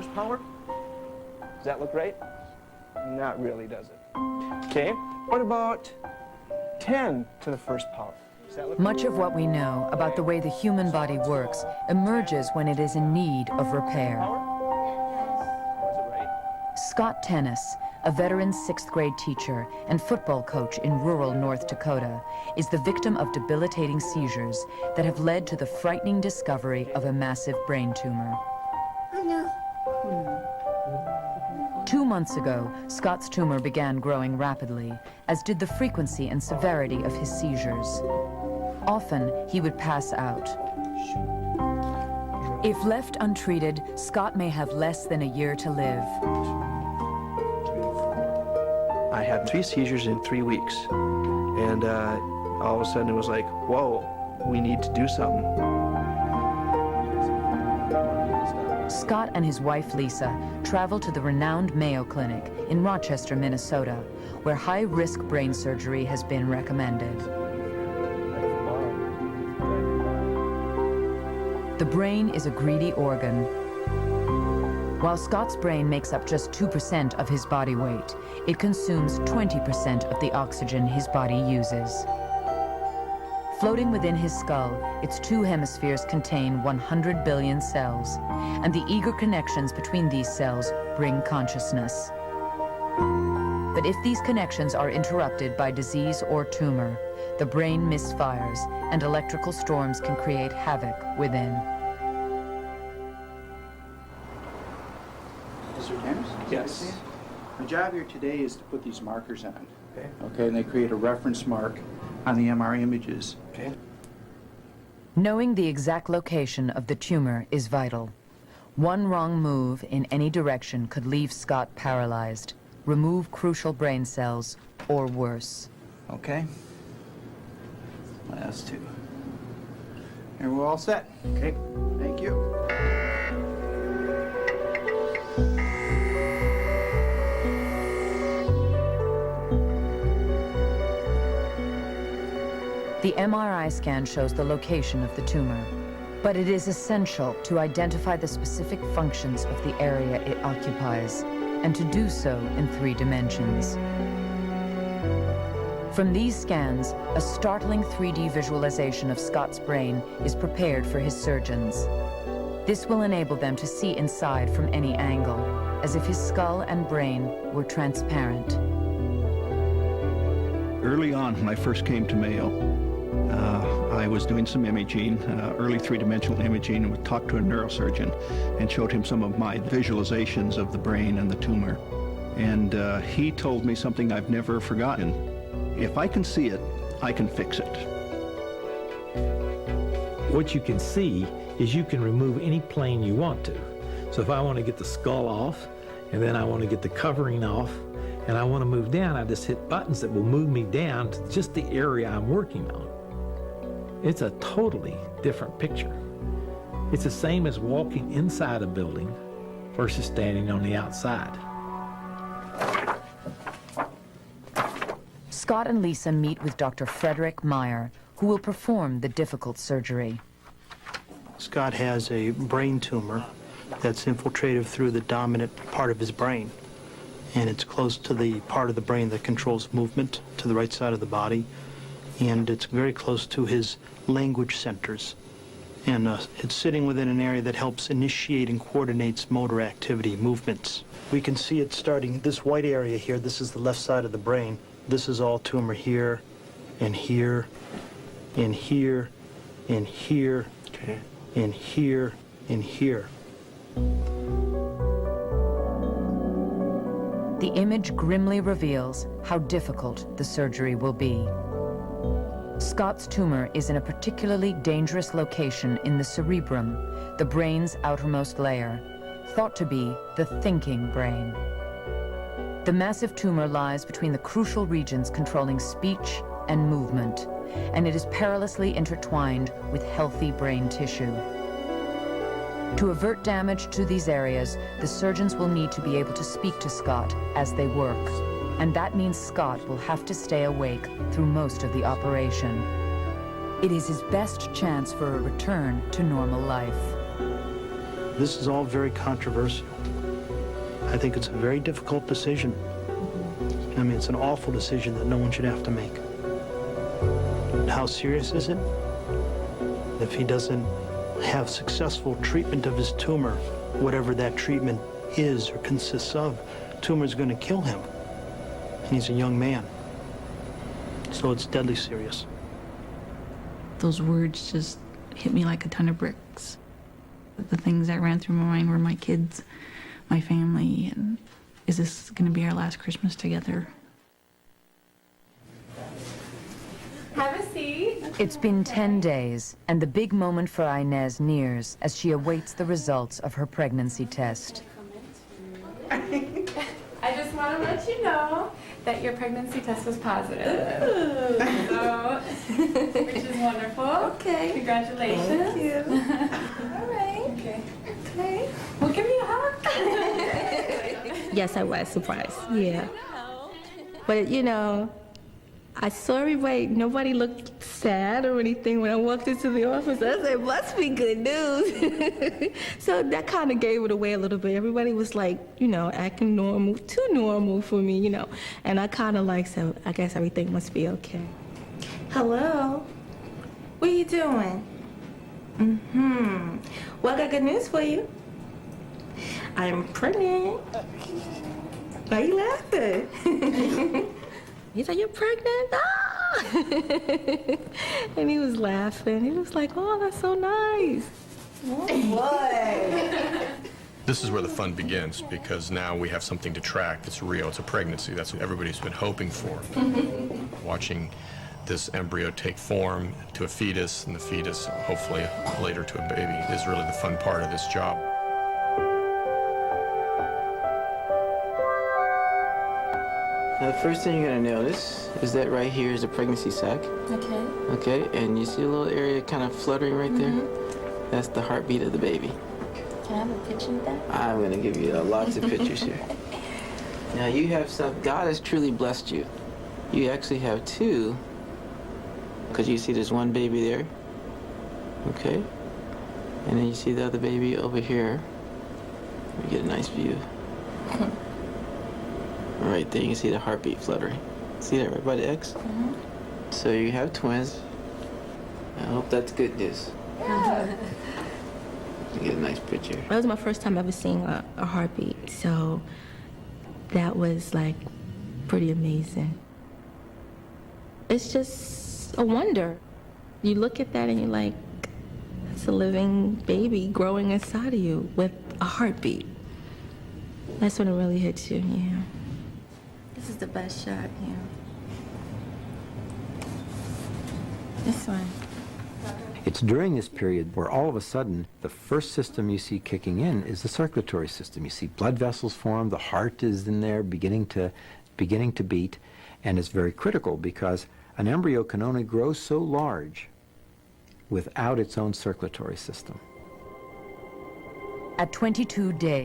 first power. Does that look right? Not really, does it? Okay, what about 10 to the first power? Does that look Much of what we know about the way the human body works emerges when it is in need of repair. Or is it right? Scott Tennis, a veteran 6th grade teacher and football coach in rural North Dakota, is the victim of debilitating seizures that have led to the frightening discovery of a massive brain tumor. 2 months ago, Scott's tumor began growing rapidly, as did the frequency and severity of his seizures. Often, he would pass out. If left untreated, Scott may have less than a year to live. I had 3 seizures in 3 weeks, and all of a sudden it was like, whoa, we need to do something. Scott and his wife Lisa traveled to the renowned Mayo Clinic in Rochester, Minnesota, where high-risk brain surgery has been recommended. The brain is a greedy organ. While Scott's brain makes up just 2% of his body weight, it consumes 20% of the oxygen his body uses. Floating within his skull, its 2 hemispheres contain 100 billion cells, and the eager connections between these cells bring consciousness. But if these connections are interrupted by disease or tumor, the brain misfires, and electrical storms can create havoc within. Mr. Tennis? Yes. My job here today is to put these markers on. Okay. Okay, and they create a reference mark on the MR images. Okay. Knowing the exact location of the tumor is vital. One wrong move in any direction could leave Scott paralyzed, remove crucial brain cells, or worse. Okay. Last 2. And we're all set. Okay. Thank you. The MRI scan shows the location of the tumor, but it is essential to identify the specific functions of the area it occupies, and to do so in 3 dimensions. From these scans, a startling 3D visualization of Scott's brain is prepared for his surgeons. This will enable them to see inside from any angle, as if his skull and brain were transparent. Early on, when I first came to Mayo, I was doing some imaging, early 3-dimensional imaging, and would talk to a neurosurgeon and showed him some of my visualizations of the brain and the tumor. And he told me something I've never forgotten. If I can see it, I can fix it. What you can see is you can remove any plane you want to. So if I want to get the skull off, and then I want to get the covering off, and I want to move down, I just hit buttons that will move me down to just the area I'm working on. It's a totally different picture. It's the same as walking inside a building versus standing on the outside. Scott and Lisa meet with Dr. Frederick Meyer, who will perform the difficult surgery. Scott has a brain tumor that's infiltrated through the dominant part of his brain. And it's close to the part of the brain that controls movement to the right side of the body. And it's very close to his language centers. And it's sitting within an area that helps initiate and coordinates motor activity, movements. We can see it starting, this white area here, this is the left side of the brain. This is all tumor here, and here, and here, and here, Okay. and here, and here. The image grimly reveals how difficult the surgery will be. Scott's tumor is in a particularly dangerous location in the cerebrum, the brain's outermost layer, thought to be the thinking brain. The massive tumor lies between the crucial regions controlling speech and movement, and it is perilously intertwined with healthy brain tissue. To avert damage to these areas, the surgeons will need to be able to speak to Scott as they work, and that means Scott will have to stay awake through most of the operation. It is his best chance for a return to normal life. This is all very controversial. I think it's a very difficult decision. I mean, it's an awful decision that no one should have to make. How serious is it? If he doesn't have successful treatment of his tumor, whatever that treatment is or consists of, tumor is going to kill him. And he's a young man. So it's deadly serious. Those words just hit me like a ton of bricks. The things that ran through my mind were my kids, my family, and is this going to be our last Christmas together? Have a seat. It's been 10 days, and the big moment for Inez nears as she awaits the results of her pregnancy test. I just want to let you know that your pregnancy test was positive. So, which is wonderful. Okay. Congratulations. Thank you. All right. Okay. Okay. Well, give me a hug. Yes, I was surprised. Yeah. But, you know, I saw everybody, nobody looked sad or anything when I walked into the office. I said, must be good news. So that kind of gave it away a little bit. Everybody was like, you know, acting normal, too normal for me, you know. And I kind of like, so I guess everything must be okay. Hello? What are you doing? Well, I got good news for you. I'm pregnant. Why are you laughing? He said, you're pregnant? Ah! And he was laughing. He was like, oh, that's so nice. Oh, boy. This is where the fun begins, because now we have something to track. It's real. It's a pregnancy. That's what everybody's been hoping for. Watching this embryo take form to a fetus, and the fetus, hopefully later to a baby, is really the fun part of this job. The first thing you're gonna notice is that right here is a pregnancy sac. Okay. Okay, and you see a little area kind of fluttering right there? That's the heartbeat of the baby. Can I have a picture of that? I'm gonna give you lots of pictures here. Now you have some, God has truly blessed you. You actually have two, because you see there's one baby there, okay? And then you see the other baby over here. Let me get a nice view. Right there, you can see the heartbeat fluttering. See that right by the X? So you have twins. I hope that's good news. You get a nice picture. That was my first time ever seeing a heartbeat, so that was like pretty amazing. It's just a wonder. You look at that and you're like, it's a living baby growing inside of you with a heartbeat. That's when it really hits you, yeah. This is the best shot, yeah. This one. It's during this period where all of a sudden the first system you see kicking in is the circulatory system. You see blood vessels form, the heart is in there beginning to beat, and it's very critical because an embryo can only grow so large without its own circulatory system. At 22 days,